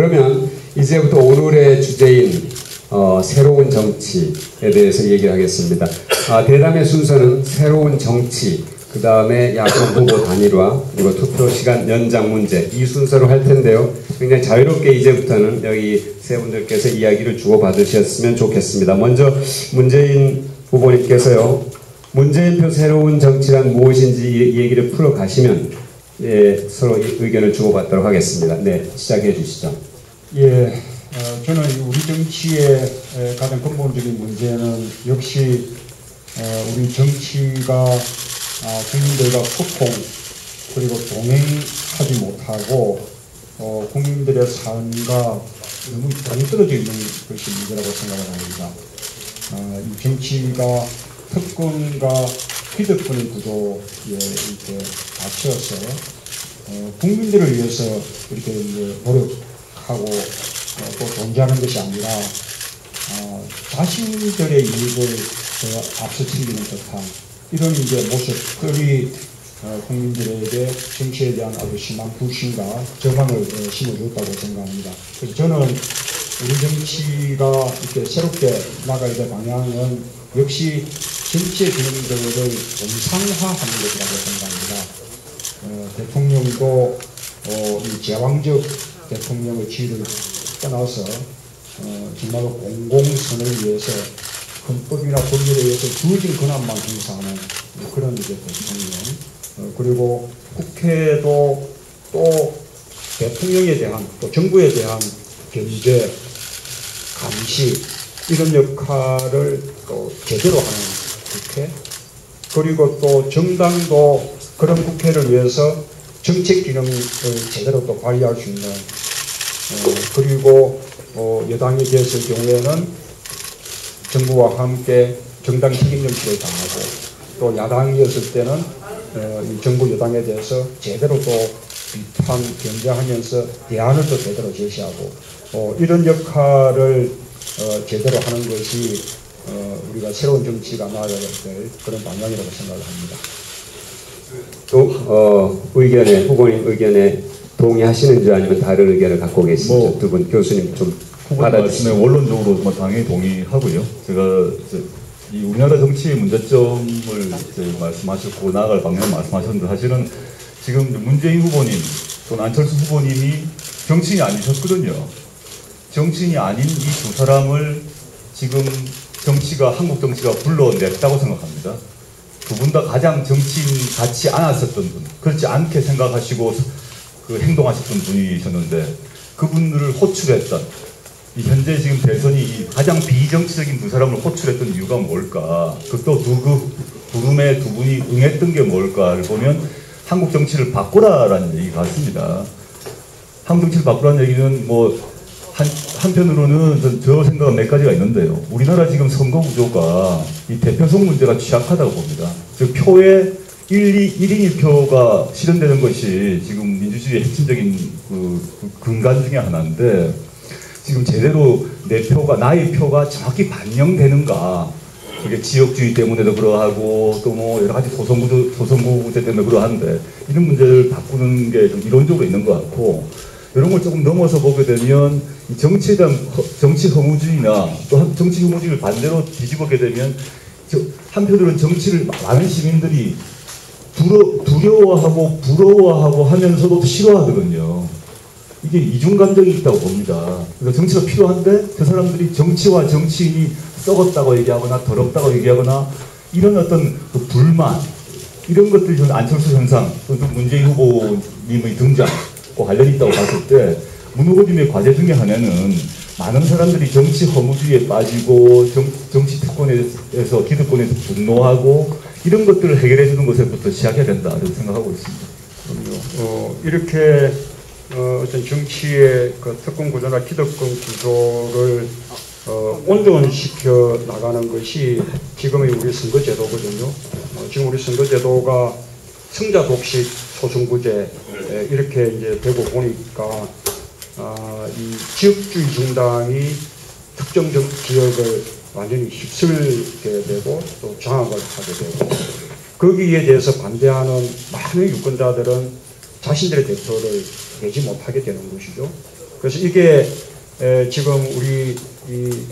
그러면 이제부터 오늘의 주제인 새로운 정치에 대해서 얘기를 하겠습니다. 대담의 순서는 새로운 정치, 그 다음에 야권 후보 단일화, 그리고 투표 시간 연장 문제, 이 순서로 할 텐데요. 굉장히 자유롭게 이제부터는 여기 세 분들께서 이야기를 주고받으셨으면 좋겠습니다. 먼저 문재인 후보님께서요, 문재인표 새로운 정치란 무엇인지 이 얘기를 풀어가시면 서로 의견을 주고받도록 하겠습니다. 네, 시작해 주시죠. 예, 저는 우리 정치의 가장 근본적인 문제는 역시 우리 정치가 국민들과 소통 그리고 동행하지 못하고 국민들의 삶과 너무 동떨어져 있는 것이 문제라고 생각을 합니다. 이 정치가 특권과 기득권의 구도에 이렇게 갇혀서 국민들을 위해서 이렇게 이제 노력하고 또 존재하는 것이 아니라 자신들의 이익을 앞서 챙기는 듯한 이런 이제 모습들이 국민들에게 정치에 대한 아주 심한 불신과 저항을 심어줬다고 생각합니다. 그래서 저는 우리 정치가 이렇게 새롭게 나가야 될 방향은 역시 정치의 기능들을 정상화하는 것이라고 생각합니다. 대통령도 이 제왕적 대통령의 지위를 떠나서 정말로 공공선을 위해서 헌법이나 법률에 의해서 주어진 권한만 행사하는 그런 이제 대통령, 그리고 국회도 또 대통령에 대한 또 정부에 대한 견제, 감시 이런 역할을 또 제대로 하는 국회, 그리고 또 정당도 그런 국회를 위해서 정책 기능을 제대로 또 발휘할 수 있는, 그리고 여당이 됐을 경우에는 정부와 함께 정당 책임 정치를 다하고 또 야당이었을 때는 이 정부 여당에 대해서 제대로 또 비판 견제하면서 대안을 또 제대로 제시하고 이런 역할을 제대로 하는 것이 우리가 새로운 정치가 나아가야 될 그런 방향이라고 생각을 합니다. 또 후보님 의견에 동의하시는지 아니면 다른 의견을 갖고 계시죠? 두 분 교수님 좀 후보님 말씀에 원론적으로 당연히 동의하고요. 제가 이 우리나라 정치의 문제점을 말씀하셨고 나아갈 방향을 말씀하셨는데, 사실은 지금 문재인 후보님 또는 안철수 후보님이 정치인이 아니셨거든요. 정치인이 아닌 이 두 사람을 지금 한국 정치가 불러냈다고 생각합니다. 두 분 다 가장 정치인 같지 않았었던 분, 그렇지 않게 생각하시고 행동하셨던 분이셨는데, 그분들을 호출했던, 현재 지금 대선이 가장 비정치적인 두 사람을 호출했던 이유가 뭘까? 또 그 부름에 두 분이 응했던 게 뭘까를 보면 한국 정치를 바꾸라라는 얘기 같습니다. 한국 정치를 바꾸라는 얘기는 한편으로는 저 생각은 몇 가지가 있는데요. 우리나라 지금 선거 구조가 이 대표성 문제가 취약하다고 봅니다. 즉 표에 1인 1표가 실현되는 것이 지금 민주주의의 핵심적인 근간 중에 하나인데, 지금 제대로 나의 표가 정확히 반영되는가, 그게 지역주의 때문에도 그러하고 또 여러 가지 소선구제 때문에 그러한데, 이런 문제를 바꾸는 게 좀 이론적으로 있는 것 같고, 이런 걸 조금 넘어서 보게 되면 정치에 대한 정치 혐오주의나 또 정치 혐오주의를 반대로 뒤집어게 되면 한편으로는 정치를 많은 시민들이 두려워하고 부러워하고 하면서도 싫어하거든요. 이게 이중감정이 있다고 봅니다. 그래서 정치가 필요한데 그 사람들이 정치와 정치인이 썩었다고 얘기하거나 더럽다고 얘기하거나 이런 어떤 불만, 이런 것들이 저는 안철수 현상 또는 문재인 후보님의 등장과 관련이 있다고 봤을 때, 문 후보님의 과제 중에 하나는 많은 사람들이 정치 허무주의에 빠지고 정치 특권에서 기득권에서 분노하고 이런 것들을 해결해 주는 것에부터 시작해야 된다 이렇게 생각하고 있습니다. 이렇게 어떤 정치의 특권 구조나 기득권 구조를 온전시켜 나가는 것이 지금의 우리 선거제도거든요. 지금 우리 선거제도가 승자 독식 소선구제 이렇게 이제 되고 보니까 이 지역주의 정당이 특정 지역을 완전히 휩쓸게 되고 또 장악을 하게 되고, 거기에 대해서 반대하는 많은 유권자들은 자신들의 대표를 내지 못하게 되는 것이죠. 그래서 이게 지금 우리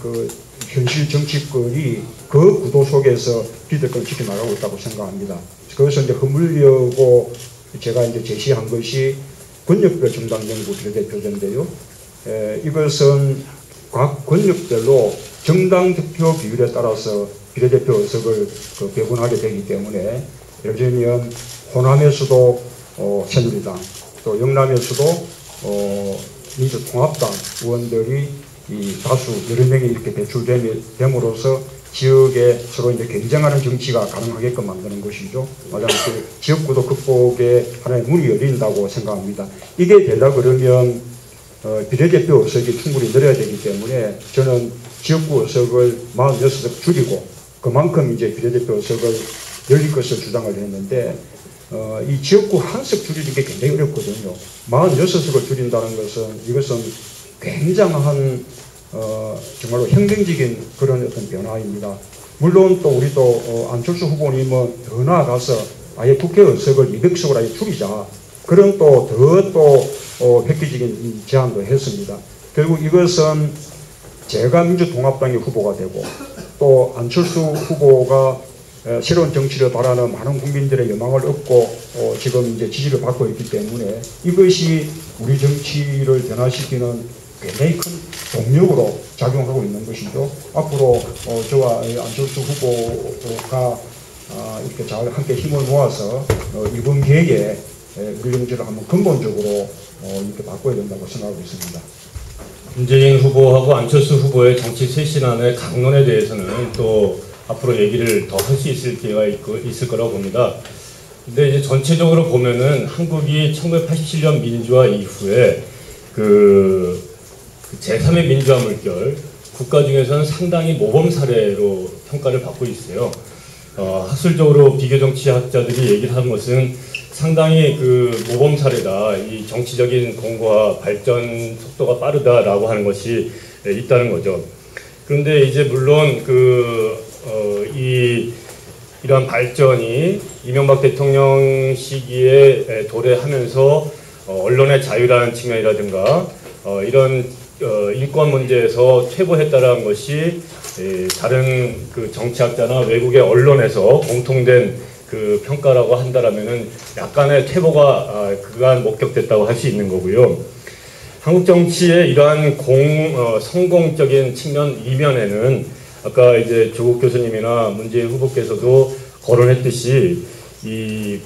그 현실 정치권이 그 구도 속에서 기득권을 지켜나가고 있다고 생각합니다. 그래서 이제 허물려고 제가 이제 제시한 것이 권력별 정당 연구 비례대표제인데요. 이것은 각 권력별로 정당 득표 비율에 따라서 비례대표 의석을 배분하게 되기 때문에 예를 들면 호남에서도 새누리당, 또 영남에서도 민주통합당 의원들이 다수 여러 명이 이렇게 배출됨으로써 지역에 서로 이제 경쟁하는 정치가 가능하게끔 만드는 것이죠. 마찬가지로 지역구도 극복에 하나의 문이 열린다고 생각합니다. 이게 되려 그러면 비례대표 의석이 충분히 늘어야 되기 때문에 저는 지역구 의석을 46석 줄이고 그만큼 이제 비례대표 의석을 열릴 것을 주장을 했는데 이 지역구 한 석 줄이는 게 굉장히 어렵거든요. 46석을 줄인다는 것은 이것은 굉장한 정말로 혁명적인 그런 어떤 변화입니다. 물론 또 우리 또 안철수 후보님은 더 나아가서 아예 국회 의석을 200석으로 아예 줄이자 그런 더 획기적인 제안도 했습니다. 결국 이것은 제가 민주통합당의 후보가 되고 또 안철수 후보가 새로운 정치를 바라는 많은 국민들의 영향을 얻고 지금 이제 지지를 받고 있기 때문에 이것이 우리 정치를 변화시키는 굉장히 큰 동력으로 작용하고 있는 것이죠. 앞으로 저와 안철수 후보가 이렇게 잘 함께 힘을 모아서 이번 기회에 우리 정치를 한번 근본적으로 이렇게 바꿔야 된다고 생각하고 있습니다. 문재인 후보하고 안철수 후보의 정치 쇄신안의 강론에 대해서는 또 앞으로 얘기를 더 할 수 있을 기회가 있을 거라고 봅니다. 근데 이제 전체적으로 보면은 한국이 1987년 민주화 이후에 그 제3의 민주화 물결, 국가 중에서는 상당히 모범 사례로 평가를 받고 있어요. 학술적으로 비교정치학자들이 얘기를 하는 것은 상당히 그 모범 사례다. 이 정치적인 공고와 발전 속도가 빠르다라고 하는 것이 있다는 거죠. 그런데 이제 물론 이러한 발전이 이명박 대통령 시기에 도래하면서 언론의 자유라는 측면이라든가 이런 인권 문제에서 퇴보했다라는 것이 다른 그 정치학자나 외국의 언론에서 공통된 그 평가라고 한다라면은 약간의 퇴보가 그간 목격됐다고 할 수 있는 거고요. 한국 정치의 이러한 성공적인 측면 이면에는 아까 이제 조국 교수님이나 문재인 후보께서도 거론했듯이 이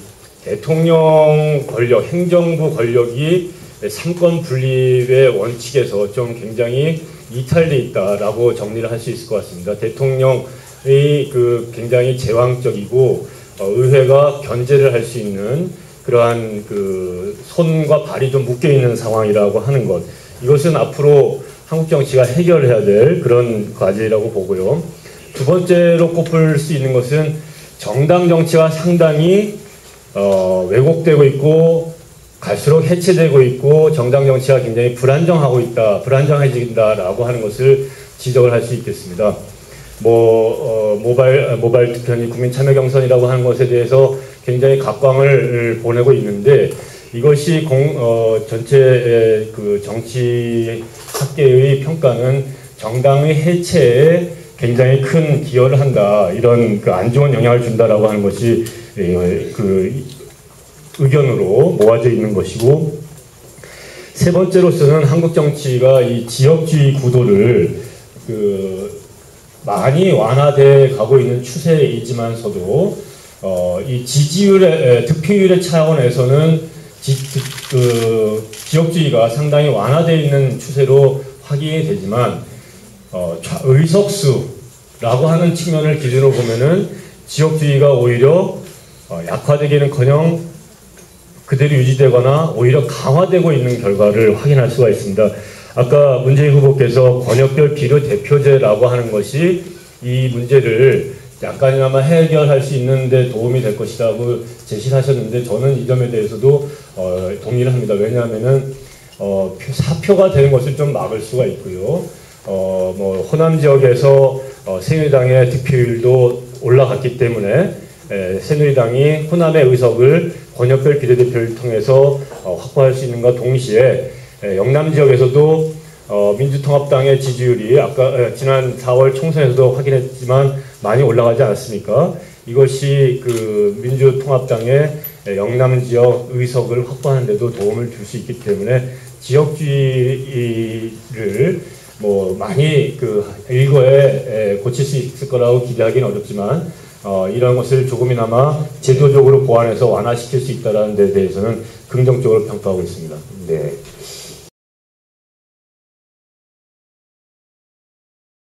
대통령 권력, 행정부 권력이 삼권 분립의 원칙에서 좀 굉장히 이탈돼 있다라고 정리를 할 수 있을 것 같습니다. 대통령의 그 굉장히 제왕적이고 의회가 견제를 할 수 있는 그러한 그 손과 발이 좀 묶여 있는 상황이라고 하는 것. 이것은 앞으로 한국 정치가 해결해야 될 그런 과제라고 보고요. 두 번째로 꼽을 수 있는 것은 정당 정치가 상당히 왜곡되고 있고 갈수록 해체되고 있고 정당 정치가 굉장히 불안정해진다라고 하는 것을 지적을 할 수 있겠습니다. 모바일 투표니 국민참여 경선이라고 하는 것에 대해서 굉장히 각광을 보내고 있는데 이것이 전체 그 정치 학계의 평가는 정당의 해체에 굉장히 큰 기여를 한다, 이런 그 안 좋은 영향을 준다라고 하는 것이 그 의견으로 모아져 있는 것이고, 세 번째로서는 한국 정치가 이 지역주의 구도를 많이 완화돼 가고 있는 추세이지만서도 이 지지율의 득표율의 차원에서는 지역주의가 상당히 완화되어 있는 추세로 확인이 되지만 의석수라고 하는 측면을 기준으로 보면은 지역주의가 오히려 약화되기는커녕 그대로 유지되거나 오히려 강화되고 있는 결과를 확인할 수가 있습니다. 아까 문재인 후보께서 권역별 비례대표제라고 하는 것이 이 문제를 약간이나마 해결할 수 있는데 도움이 될 것이라고 제시를 하셨는데, 저는 이 점에 대해서도 동의를 합니다. 왜냐하면은 사표가 되는 것을 좀 막을 수가 있고요. 호남 지역에서 새누리당의 득표율도 올라갔기 때문에 새누리당이 호남의 의석을 권역별 비례대표를 통해서 확보할 수 있는가 동시에 영남 지역에서도 민주통합당의 지지율이 아까 지난 4월 총선에서도 확인했지만 많이 올라가지 않았습니까? 이것이 그 민주통합당의 영남 지역 의석을 확보하는 데도 도움을 줄 수 있기 때문에 지역주의를 뭐 많이 그 일거에 고칠 수 있을 거라고 기대하기는 어렵지만 이런 것을 조금이나마 제도적으로 보완해서 완화시킬 수 있다는 데 대해서는 긍정적으로 평가하고 있습니다. 네.